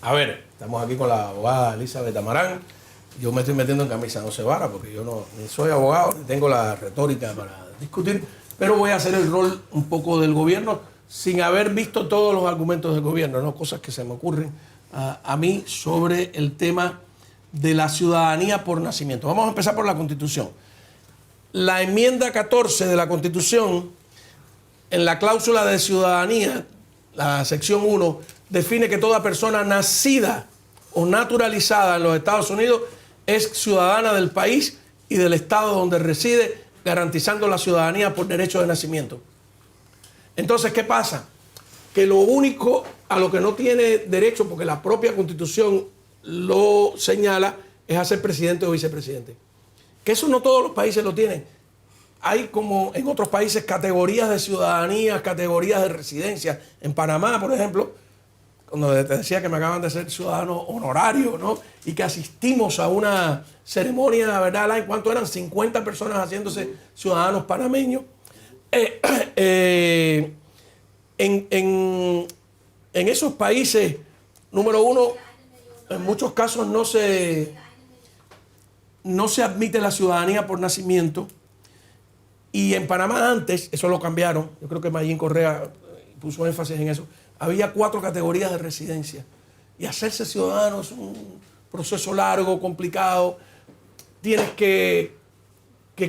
A ver, estamos aquí con la abogada Elizabeth Amarán. Yo me estoy metiendo en camisa no se vara porque yo no ni soy abogado, ni tengo la retórica para discutir, pero voy a hacer el rol un poco del gobierno sin haber visto todos los argumentos del gobierno, ¿no? Cosas que se me ocurren a mí sobre el tema de la ciudadanía por nacimiento. Vamos a empezar por la Constitución. La enmienda 14 de la Constitución, en la cláusula de ciudadanía, la sección 1, define que toda persona nacida o naturalizada en los Estados Unidos es ciudadana del país y del estado donde reside, garantizando la ciudadanía por derecho de nacimiento. Entonces, ¿qué pasa? Que lo único a lo que no tiene derecho, porque la propia Constitución lo señala, es a ser presidente o vicepresidente. Que eso no todos los países lo tienen. Hay, como en otros países, categorías de ciudadanía, categorías de residencia. En Panamá, por ejemplo, cuando te decía que me acaban de ser ciudadano honorario, ¿no? Y que asistimos a una ceremonia, ¿verdad? ¿En cuánto eran? 50 personas haciéndose ciudadanos panameños. En esos países, número uno, en muchos casos no se admite la ciudadanía por nacimiento. Y en Panamá antes, eso lo cambiaron, yo creo que Mayín Correa puso énfasis en eso, había 4 categorías de residencia. Y hacerse ciudadano es un proceso largo, complicado. Tienes que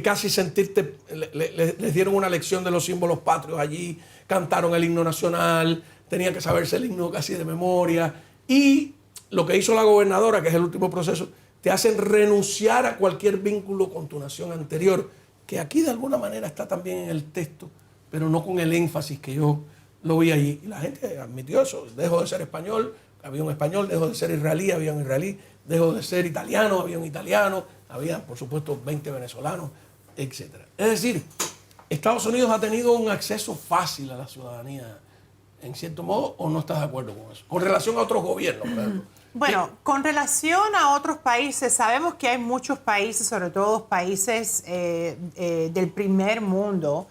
casi sentirte, les dieron una lección de los símbolos patrios allí, cantaron el himno nacional, tenían que saberse el himno casi de memoria. Y lo que hizo la gobernadora, que es el último proceso, te hacen renunciar a cualquier vínculo con tu nación anterior, que aquí de alguna manera está también en el texto, pero no con el énfasis que yo lo vi allí. Y la gente admitió eso. Dejo de ser español, había un español. Dejo de ser israelí, había un israelí. Dejo de ser italiano, había un italiano. Había, por supuesto, 20 venezolanos, etc. Es decir, Estados Unidos ha tenido un acceso fácil a la ciudadanía, en cierto modo, ¿o no estás de acuerdo con eso? Con relación a otros gobiernos, por ejemplo. Bueno, con relación a otros países, sabemos que hay muchos países, sobre todo países del primer mundo,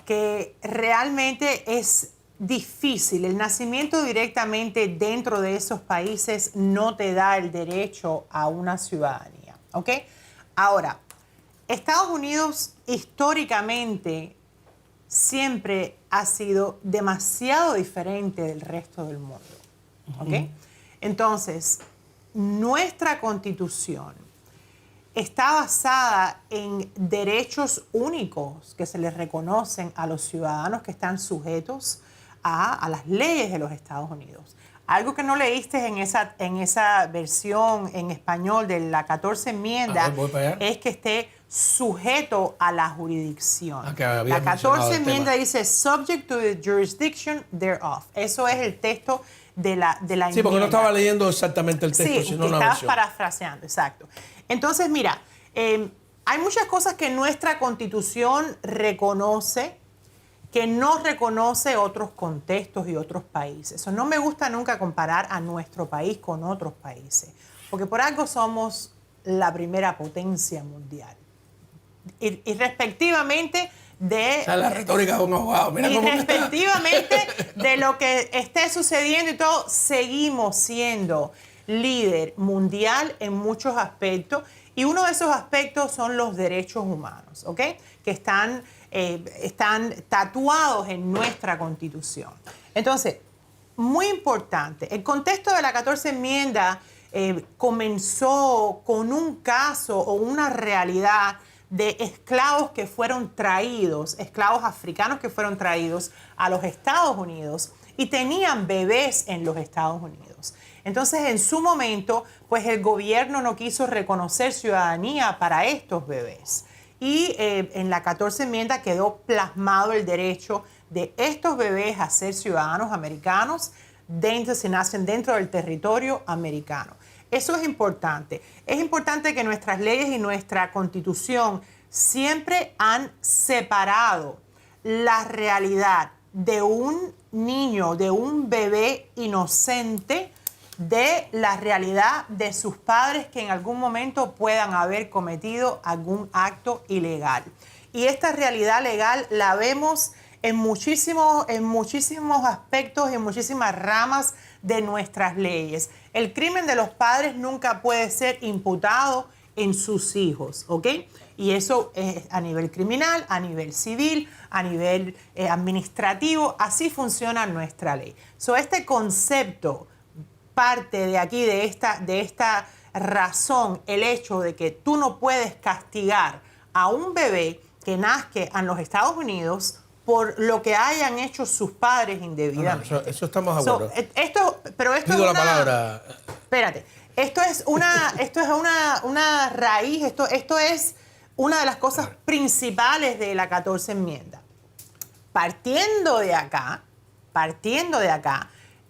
que realmente es difícil. El nacimiento directamente dentro de esos países no te da el derecho a una ciudadanía, ¿ok? Ahora, Estados Unidos históricamente siempre ha sido demasiado diferente del resto del mundo, ¿ok? Entonces, nuestra Constitución está basada en derechos únicos que se les reconocen a los ciudadanos que están sujetos a las leyes de los Estados Unidos. Algo que no leíste en esa versión en español de la 14 enmienda es que esté sujeto a la jurisdicción. La 14 enmienda dice subject to the jurisdiction thereof. Eso es el texto de la enmienda. Sí, porque no estaba leyendo exactamente el texto, sino una versión. Sí, estabas parafraseando, exacto. Entonces, mira, hay muchas cosas que nuestra Constitución reconoce que no reconoce otros contextos y otros países. Eso no me gusta nunca comparar a nuestro país con otros países, porque por algo somos la primera potencia mundial. Y respectivamente de... Esa es la retórica de un abogado. Mira cómo respectivamente de lo que esté sucediendo y todo, seguimos siendo líder mundial en muchos aspectos. Y uno de esos aspectos son los derechos humanos, ¿ok? Que están tatuados en nuestra Constitución. Entonces, muy importante, el contexto de la 14 enmienda comenzó con un caso o una realidad de esclavos que fueron traídos, esclavos africanos que fueron traídos a los Estados Unidos y tenían bebés en los Estados Unidos. Entonces, en su momento, pues el gobierno no quiso reconocer ciudadanía para estos bebés. Y en la 14 enmienda quedó plasmado el derecho de estos bebés a ser ciudadanos americanos si nacen dentro del territorio americano. Eso es importante. Es importante que nuestras leyes y nuestra Constitución siempre han separado la realidad de un niño, de un bebé inocente, de la realidad de sus padres que en algún momento puedan haber cometido algún acto ilegal. Y esta realidad legal la vemos en muchísimos aspectos, en muchísimas ramas de nuestras leyes. El crimen de los padres nunca puede ser imputado en sus hijos, ¿ok? Y eso es a nivel criminal, a nivel civil, a nivel administrativo. Así funciona nuestra ley. So, este concepto parte de aquí, de esta razón, el hecho de que tú no puedes castigar a un bebé que nazca en los Estados Unidos por lo que hayan hecho sus padres indebidamente. No, eso estamos de acuerdo. Pero esto Pido es la palabra. Espérate. Esto es una raíz, esto es una de las cosas principales de la 14 enmienda. Partiendo de acá,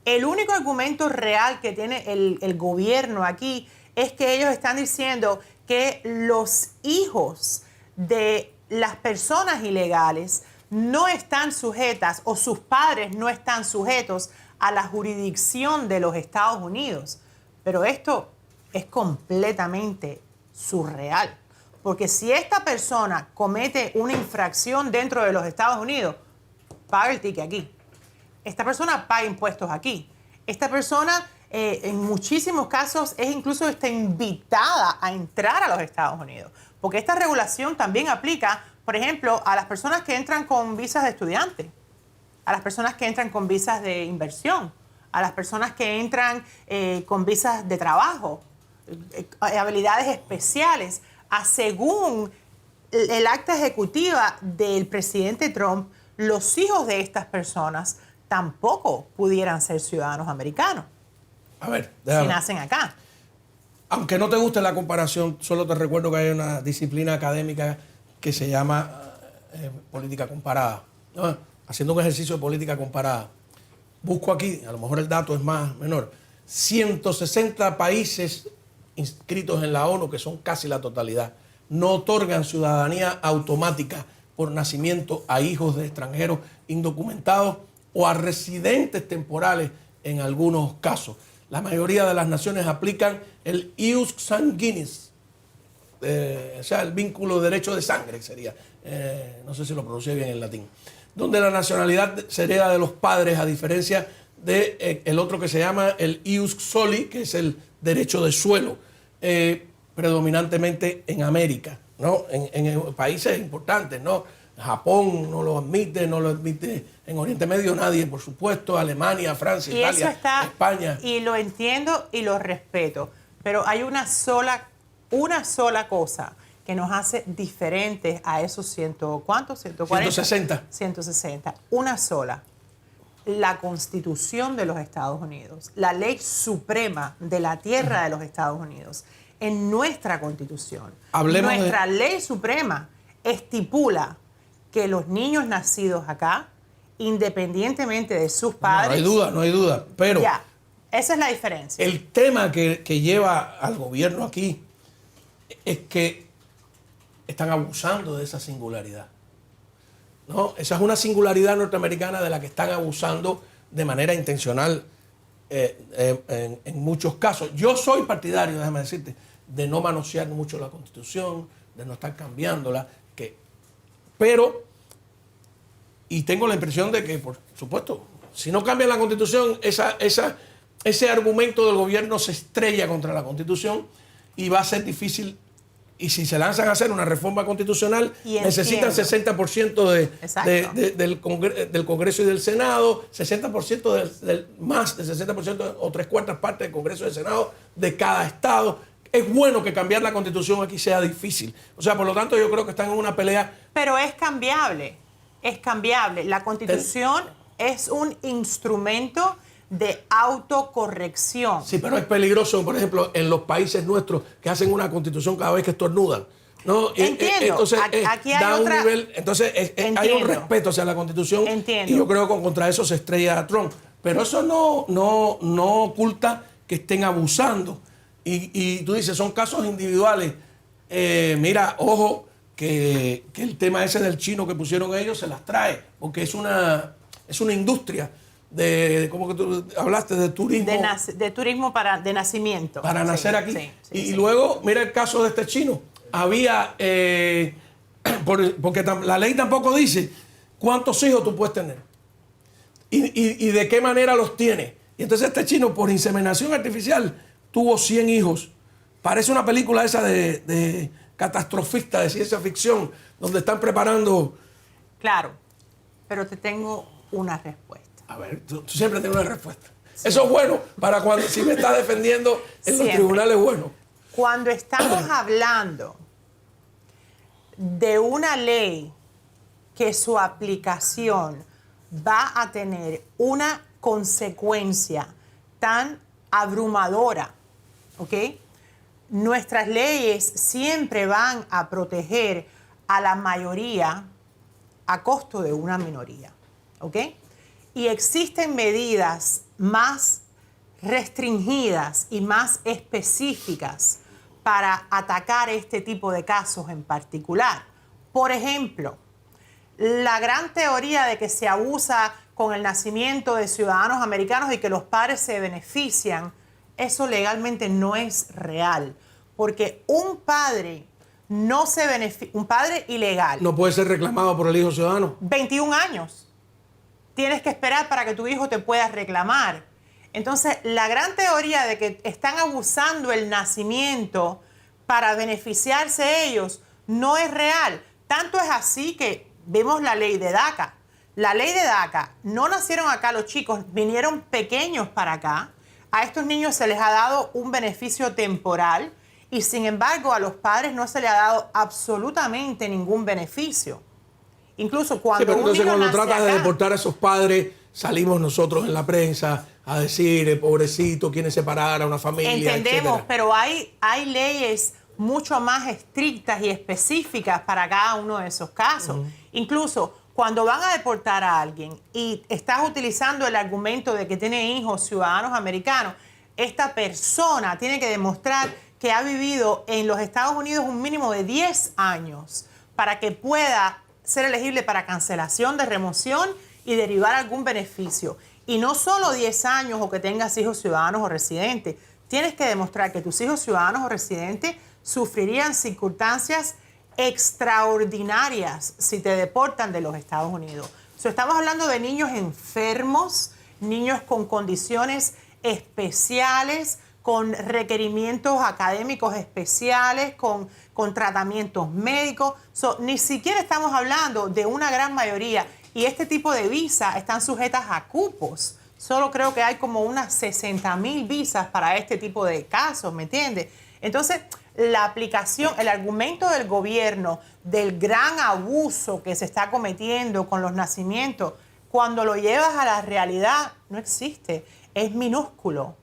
el único argumento real que tiene el gobierno aquí es que ellos están diciendo que los hijos de las personas ilegales no están sujetas, o sus padres no están sujetos a la jurisdicción de los Estados Unidos. Pero esto es completamente surreal. Porque si esta persona comete una infracción dentro de los Estados Unidos, paga el ticket aquí. Esta persona paga impuestos aquí. Esta persona, en muchísimos casos, es incluso invitada a entrar a los Estados Unidos. Porque esta regulación también aplica, por ejemplo, a las personas que entran con visas de estudiante, a las personas que entran con visas de inversión, a las personas que entran con visas de trabajo, habilidades especiales, según el acta ejecutiva del presidente Trump, los hijos de estas personas tampoco pudieran ser ciudadanos americanos. A ver, si nacen acá. Aunque no te guste la comparación, solo te recuerdo que hay una disciplina académica que se llama política comparada, ¿no? Haciendo un ejercicio de política comparada. Busco aquí, a lo mejor el dato es menor, 160 países inscritos en la ONU, que son casi la totalidad, no otorgan ciudadanía automática por nacimiento a hijos de extranjeros indocumentados o a residentes temporales en algunos casos. La mayoría de las naciones aplican el ius sanguinis, o sea, el vínculo de derecho de sangre sería, no sé si lo pronuncié bien en latín, donde la nacionalidad se hereda de los padres, a diferencia de el otro que se llama el ius soli, que es el derecho de suelo, predominantemente en América, ¿no? En países importantes, ¿no? Japón no lo admite en Oriente Medio nadie, por supuesto, Alemania, Francia, Italia, España. Y lo entiendo y lo respeto, pero hay una sola cosa que nos hace diferentes a esos ¿cuántos? 140. 160. 160. Una sola. La Constitución de los Estados Unidos, la ley suprema de la tierra de los Estados Unidos. En nuestra Constitución, nuestra ley suprema estipula que los niños nacidos acá, independientemente de sus padres... No hay duda, pero... Ya, esa es la diferencia. El tema que lleva al gobierno aquí es que están abusando de esa singularidad, ¿no? Esa es una singularidad norteamericana de la que están abusando de manera intencional en muchos casos. Yo soy partidario, déjame decirte, de no manosear mucho la Constitución, de no estar cambiándola, pero, y tengo la impresión de que, por supuesto, si no cambian la Constitución, ese argumento del gobierno se estrella contra la Constitución y va a ser difícil. Y si se lanzan a hacer una reforma constitucional, necesitan 60% del Congreso y del Senado, 60% más del 60% o 3/4 partes del Congreso y del Senado de cada estado. Es bueno que cambiar la Constitución aquí sea difícil. O sea, por lo tanto, yo creo que están en una pelea. Pero es cambiable. Es cambiable. La Constitución es un instrumento de autocorrección. Sí, pero es peligroso, por ejemplo, en los países nuestros que hacen una Constitución cada vez que estornudan, ¿no? Entiendo. Entonces, aquí hay da otra... un nivel, entonces hay un respeto hacia la Constitución. Entiendo. Y yo creo que contra eso se estrella Trump. Pero eso no oculta que estén abusando. Y tú dices, son casos individuales. Mira, ojo, que el tema ese del chino que pusieron ellos se las trae, porque es una industria como que tú hablaste de turismo. De turismo de nacimiento. Para nacer aquí. Sí, y luego, mira el caso de este chino. Había, porque la ley tampoco dice cuántos hijos tú puedes tener y de qué manera los tienes. Y entonces este chino, por inseminación artificial, tuvo 100 hijos. Parece una película esa de catastrofista, de ciencia ficción, donde están preparando... Claro, pero te tengo una respuesta. A ver, tú siempre tienes una respuesta. Sí. Eso es bueno para cuando si me estás defendiendo en los tribunales, bueno. Cuando estamos hablando de una ley que su aplicación va a tener una consecuencia tan abrumadora, ¿ok? Nuestras leyes siempre van a proteger a la mayoría a costo de una minoría, ¿ok? Y existen medidas más restringidas y más específicas para atacar este tipo de casos en particular. Por ejemplo, la gran teoría de que se abusa con el nacimiento de ciudadanos americanos y que los padres se benefician, eso legalmente no es real, porque un padre no se beneficia, un padre ilegal. No puede ser reclamado por el hijo ciudadano. 21 años. Tienes que esperar para que tu hijo te pueda reclamar. Entonces, la gran teoría de que están abusando el nacimiento para beneficiarse ellos no es real. Tanto es así que vemos la ley de DACA. La ley de DACA, no nacieron acá los chicos, vinieron pequeños para acá. A estos niños se les ha dado un beneficio temporal y sin embargo a los padres no se les ha dado absolutamente ningún beneficio. Incluso cuando pero entonces cuando tratas acá, de deportar a esos padres, salimos nosotros en la prensa a decir, pobrecito, quieren separar a una familia, entendemos, etcétera. pero hay leyes mucho más estrictas y específicas para cada uno de esos casos. Incluso cuando van a deportar a alguien y estás utilizando el argumento de que tiene hijos ciudadanos americanos, esta persona tiene que demostrar que ha vivido en los Estados Unidos un mínimo de 10 años para que pueda ser elegible para cancelación de remoción y derivar algún beneficio. Y no solo 10 años o que tengas hijos ciudadanos o residentes. Tienes que demostrar que tus hijos ciudadanos o residentes sufrirían circunstancias extraordinarias si te deportan de los Estados Unidos. Estamos hablando de niños enfermos, niños con condiciones especiales, con requerimientos académicos especiales, con tratamientos médicos. Ni siquiera estamos hablando de una gran mayoría. Y este tipo de visas están sujetas a cupos. Solo creo que hay como unas 60,000 visas para este tipo de casos, ¿me entiendes? Entonces, la aplicación, el argumento del gobierno del gran abuso que se está cometiendo con los nacimientos, cuando lo llevas a la realidad, no existe. Es minúsculo.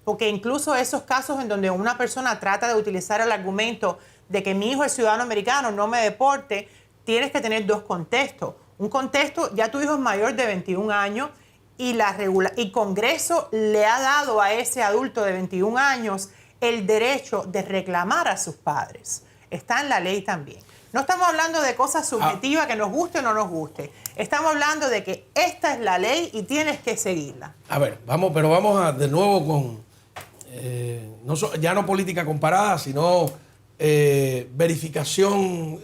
Porque incluso esos casos en donde una persona trata de utilizar el argumento de que mi hijo es ciudadano americano, no me deporte, tienes que tener dos contextos. Un contexto, ya tu hijo es mayor de 21 años y Congreso le ha dado a ese adulto de 21 años el derecho de reclamar a sus padres. Está en la ley también. No estamos hablando de cosas subjetivas que nos guste o no nos guste. Estamos hablando de que esta es la ley y tienes que seguirla. A ver, vamos de nuevo con, ya no política comparada, sino verificación,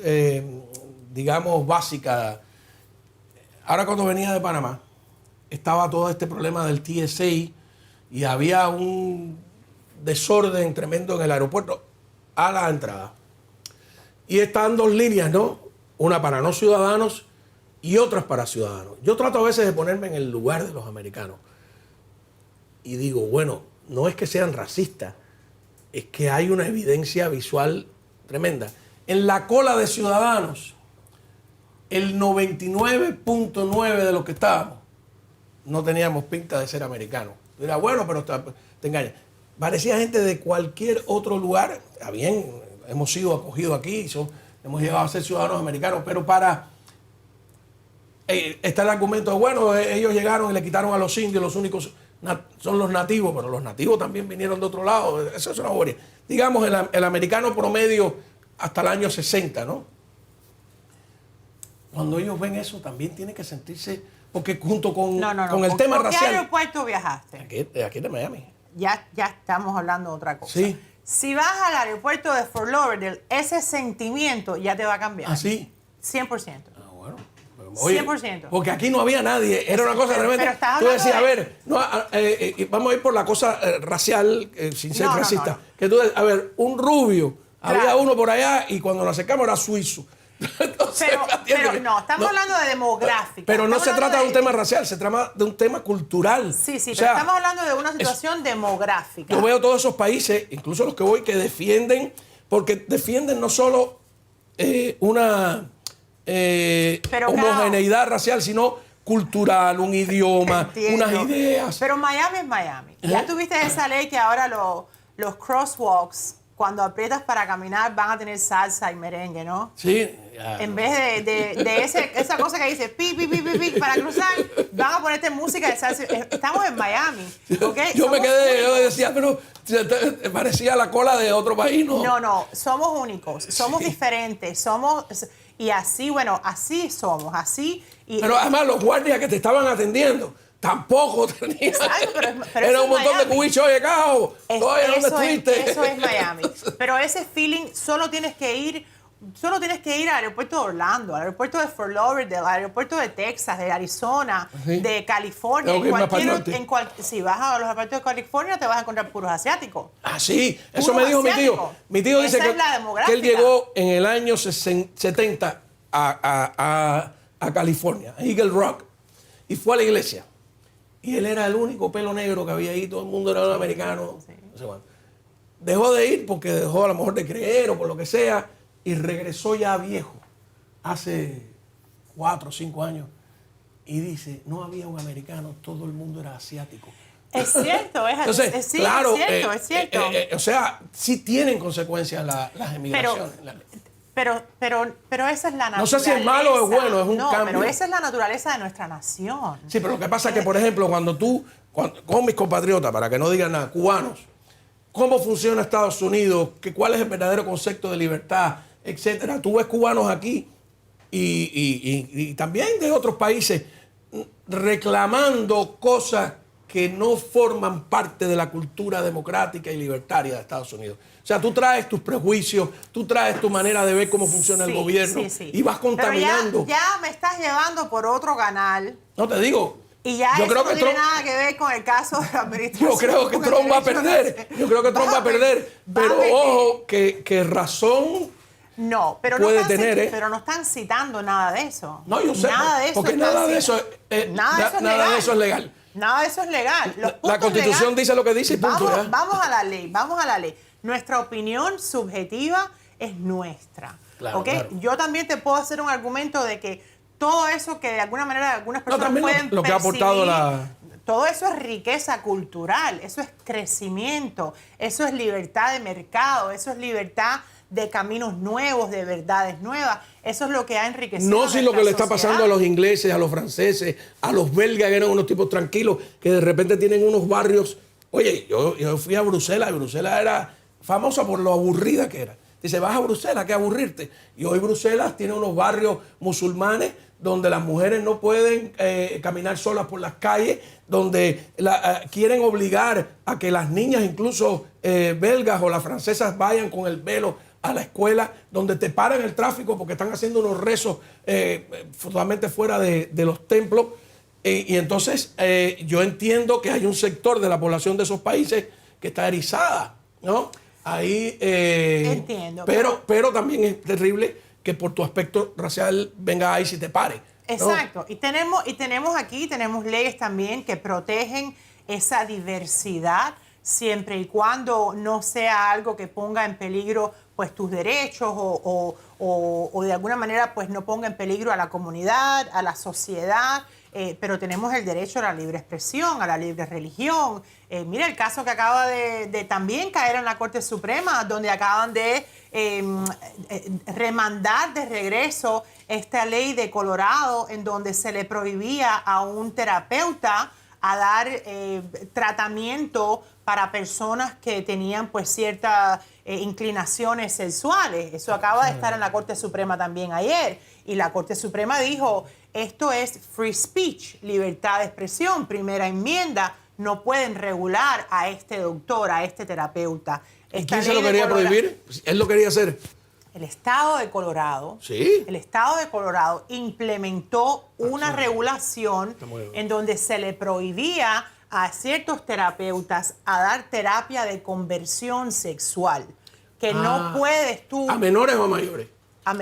digamos, básica. Ahora cuando venía de Panamá, estaba todo este problema del TSA y había un desorden tremendo en el aeropuerto a la entrada. Y están dos líneas, ¿no? Una para no ciudadanos y otras para ciudadanos. Yo trato a veces de ponerme en el lugar de los americanos. Y digo, bueno, no es que sean racistas, es que hay una evidencia visual tremenda. En la cola de ciudadanos, el 99.9 de los que estábamos no teníamos pinta de ser americanos. Tú dirás, bueno, pero te engañas. Parecía gente de cualquier otro lugar. Está bien, hemos sido acogidos aquí, hemos llegado a ser ciudadanos americanos, pero está el argumento de, bueno, ellos llegaron y le quitaron a los indios, los únicos son los nativos, pero los nativos también vinieron de otro lado. Eso es una bobería. Digamos, el americano promedio hasta el año 60, ¿no? Cuando ellos ven eso, también tienen que sentirse, porque junto con el tema racial. ¿Por qué aeropuerto viajaste? Aquí de Miami. Ya estamos hablando de otra cosa. Sí. Si vas al aeropuerto de Fort Lauderdale, ese sentimiento ya te va a cambiar. ¿Ah, sí? 100%. Ah, bueno. Oye, 100%. porque aquí no había nadie, era una cosa Pero tremenda. estás Tú hablando decías, a de- ver, no, vamos a ir por la cosa racial, sin ser No, no, racista. no. Que tú, a ver, un rubio, había Claro. uno por allá y cuando nos acercamos era suizo. Entonces, Pero, ¿me entiendes? pero no, estamos hablando de demográfica. Pero no Estamos se hablando trata de un tema racial, se trata de un tema cultural. Sí, sí, O pero sea, estamos hablando de una situación demográfica. yo veo todos esos países, incluso los que voy, que defienden, porque defienden no solo una Pero, homogeneidad racial, sino cultural, un idioma, Entiendo. unas ideas. Pero Miami es Miami. Ya tuviste esa ley que ahora los crosswalks, cuando aprietas para caminar, van a tener salsa y merengue, ¿no? Sí, ya, En vez de esa cosa que dice pi, pi, pi, pi, pi, para cruzar, van a ponerte música de salsa. Estamos en Miami, ¿ok? yo me Somos quedé, yo únicos. decía, pero parecía la cola de otro país, ¿no? No, no, somos únicos, somos diferentes, somos... Y así, bueno, así somos, así... Y, Pero además los guardias que te estaban atendiendo tampoco tenían. Exacto, pero Era eso un es montón de Miami. cubichos, oye, cao, oye, ¿dónde estuviste? Eso es Miami. Pero ese feeling solo tienes que ir al aeropuerto de Orlando, al aeropuerto de Fort Lauderdale, al aeropuerto de Texas, de Arizona, Sí. de California. Tengo que irme para el norte. Si vas a los aeropuertos de California te vas a encontrar puros asiáticos. Ah, sí, eso Puro me dijo mi tío. asiático. Mi tío dice Esa que, es la que él demográfica. llegó en el año 70 a California, a Eagle Rock, y fue a la iglesia. Y él era el único pelo negro que había ahí, todo el mundo era americano. Sí. No sé cuánto. Dejó de ir porque dejó a lo mejor de creer o por lo que sea, y regresó ya viejo, hace 4 o 5 años, y dice, no había un americano, todo el mundo era asiático. Es cierto, Entonces, sí, claro, es cierto. o sea, sí tienen consecuencias las emigraciones. Pero esa es la naturaleza. No sé si es malo o es bueno, es un cambio. Pero esa es la naturaleza de nuestra nación. Sí, pero lo que pasa es que, por ejemplo, con mis compatriotas, para que no digan nada, cubanos, cómo funciona Estados Unidos, cuál es el verdadero concepto de libertad, etcétera. Tú ves cubanos aquí y también de otros países reclamando cosas que no forman parte de la cultura democrática y libertaria de Estados Unidos. O sea, tú traes tus prejuicios, tú traes tu manera de ver cómo funciona el gobierno y vas contaminando. Pero ya me estás llevando por otro canal. No te digo. Y ya yo eso creo no que tiene Trump, nada que ver con el caso de la administración. yo creo que con el Trump va a derecho perder. Yo creo que Trump va a perder. Pero perder. ojo, que razón. No, pero puede no están, tener, pero no están citando nada de eso. No, yo sé. Nada de eso porque están nada de citando. eso, Nada de eso es legal. legal. Nada de eso es legal. Los La puntos Constitución legales- dice lo que dice y punto. Vamos, ya. vamos a la ley, vamos a la ley. Nuestra opinión subjetiva es nuestra. Claro, ¿ok? claro. Yo también te puedo hacer un argumento de que todo eso que de alguna manera algunas personas también pueden lo que ha aportado percibir, todo eso es riqueza cultural, eso es crecimiento, eso es libertad de mercado, eso es libertad de caminos nuevos, de verdades nuevas. Eso es lo que ha enriquecido No si lo que le está nuestra pasando a sociedad. los ingleses, a los franceses, a los belgas, que eran unos tipos tranquilos, que de repente tienen unos barrios. Oye, yo fui a Bruselas y Bruselas era famosa por lo aburrida que era. Dice, vas a Bruselas, ¿qué aburrirte? Y hoy Bruselas tiene unos barrios musulmanes donde las mujeres no pueden caminar solas por las calles, donde quieren obligar a que las niñas, incluso belgas o las francesas, vayan con el velo a la escuela, donde te paran el tráfico porque están haciendo unos rezos totalmente fuera de los templos. Y entonces yo entiendo que hay un sector de la población de esos países que está erizada, ¿no? Ahí, Entiendo. pero también es terrible que por tu aspecto racial venga ahí si te pare, ¿no? Exacto. Y tenemos leyes también que protegen esa diversidad siempre y cuando no sea algo que ponga en peligro pues tus derechos o de alguna manera pues no ponga en peligro a la comunidad, a la sociedad. Pero tenemos el derecho a la libre expresión, a la libre religión. Mira el caso que acaba de también caer en la Corte Suprema, donde acaban de remandar de regreso esta ley de Colorado, en donde se le prohibía a un terapeuta a dar tratamiento para personas que tenían pues ciertas inclinaciones sexuales. Eso acaba de estar en la Corte Suprema también ayer. Y la Corte Suprema dijo, esto es free speech, libertad de expresión, primera enmienda. No pueden regular a este doctor, a este terapeuta. ¿Y Esta quién se ley lo de quería Colorado- prohibir? Él lo quería hacer. El estado de Colorado, Sí. el estado de Colorado implementó una regulación en donde se le prohibía a ciertos terapeutas a dar terapia de conversión sexual, que no puedes tú... ¿A menores o a mayores? A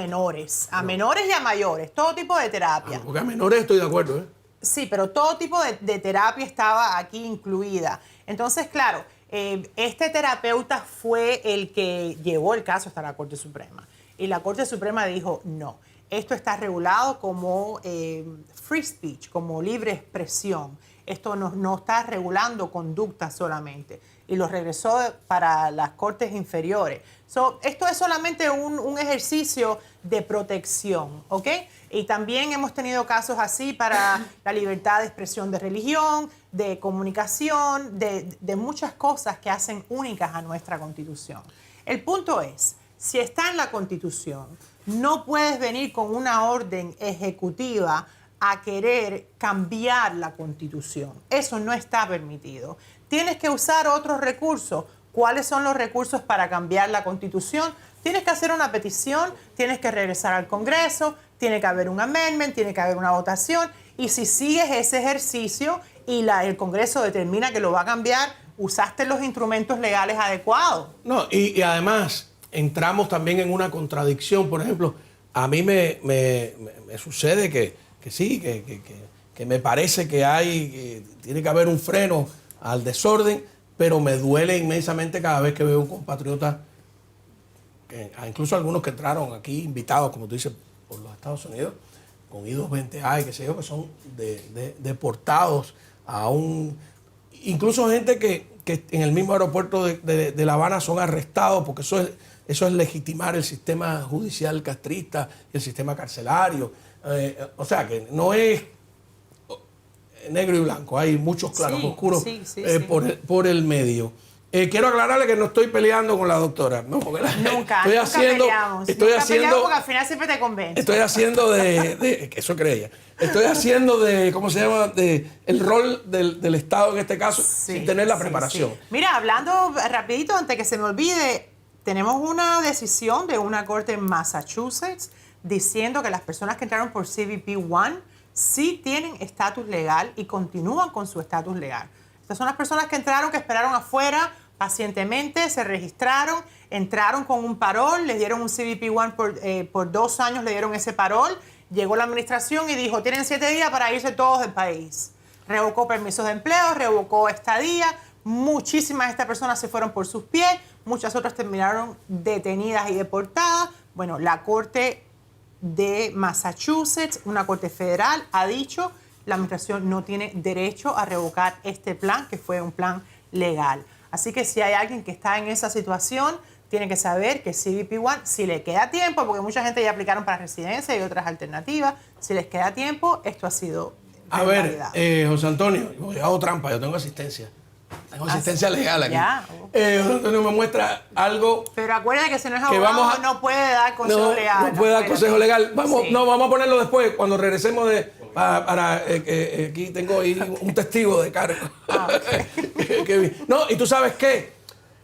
menores y a mayores, todo tipo de terapia. Porque a menores estoy de acuerdo, ¿eh? Sí, pero todo tipo de terapia estaba aquí incluida. Entonces, claro, este terapeuta fue el que llevó el caso hasta la Corte Suprema. Y la Corte Suprema dijo, no, esto está regulado como free speech, como libre expresión. Esto no está regulando conducta solamente. Y lo regresó para las cortes inferiores. Esto es solamente un ejercicio de protección, ¿ok? Y también hemos tenido casos así para la libertad de expresión de religión, de comunicación, de muchas cosas que hacen únicas a nuestra Constitución. El punto es, si está en la Constitución, no puedes venir con una orden ejecutiva a querer cambiar la Constitución. Eso no está permitido. Tienes que usar otros recursos. ¿Cuáles son los recursos para cambiar la Constitución? Tienes que hacer una petición, tienes que regresar al Congreso, tiene que haber un amendment, tiene que haber una votación. Y si sigues ese ejercicio y el Congreso determina que lo va a cambiar, usaste los instrumentos legales adecuados. No, y además entramos también en una contradicción. Por ejemplo, a mí me sucede que sí, que me parece que tiene que haber un freno al desorden, pero me duele inmensamente cada vez que veo un compatriota, incluso algunos que entraron aquí invitados, como tú dices, por los Estados Unidos, con I-220A y qué sé yo, que son deportados a incluso gente que en el mismo aeropuerto de La Habana son arrestados, porque eso es legitimar el sistema judicial castrista y el sistema carcelario. O sea, que no es negro y blanco, hay muchos claroscuros por el medio. Quiero aclararle que no estoy peleando con la doctora. No, porque nunca peleamos. Nunca peleamos porque al final siempre te convence. Estoy haciendo que eso creía. Estoy haciendo ¿cómo se llama? El rol del Estado en este caso, sin tener la preparación. Sí. Mira, hablando rapidito, antes que se me olvide, tenemos una decisión de una corte en Massachusetts diciendo que las personas que entraron por CBP-1 sí tienen estatus legal y continúan con su estatus legal. Estas son las personas que entraron, que esperaron afuera pacientemente, se registraron, entraron con un parol, les dieron un CBP-1 por 2 años, le dieron ese parol. Llegó la administración y dijo, tienen 7 días para irse todos del país. Revocó permisos de empleo, revocó estadía. Muchísimas de estas personas se fueron por sus pies, muchas otras terminaron detenidas y deportadas. Bueno, la Corte de Massachusetts, una corte federal, ha dicho la administración no tiene derecho a revocar este plan, que fue un plan legal. Así que si hay alguien que está en esa situación, tiene que saber que CBP-1, si le queda tiempo, porque mucha gente ya aplicaron para residencia y otras alternativas, si les queda tiempo, esto ha sido revalidado. A ver, José Antonio, yo hago trampa, yo tengo asistencia. Tengo asistencia legal aquí. José Antonio me muestra algo. Pero acuérdate que si no es abogado, no puede dar consejo legal. No puede dar consejo legal. Vamos a ponerlo después, cuando regresemos aquí tengo ahí un testigo de cargo. No, y tú sabes qué,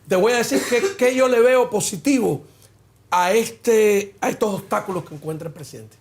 te voy a decir que yo le veo positivo a estos obstáculos que encuentra el presidente.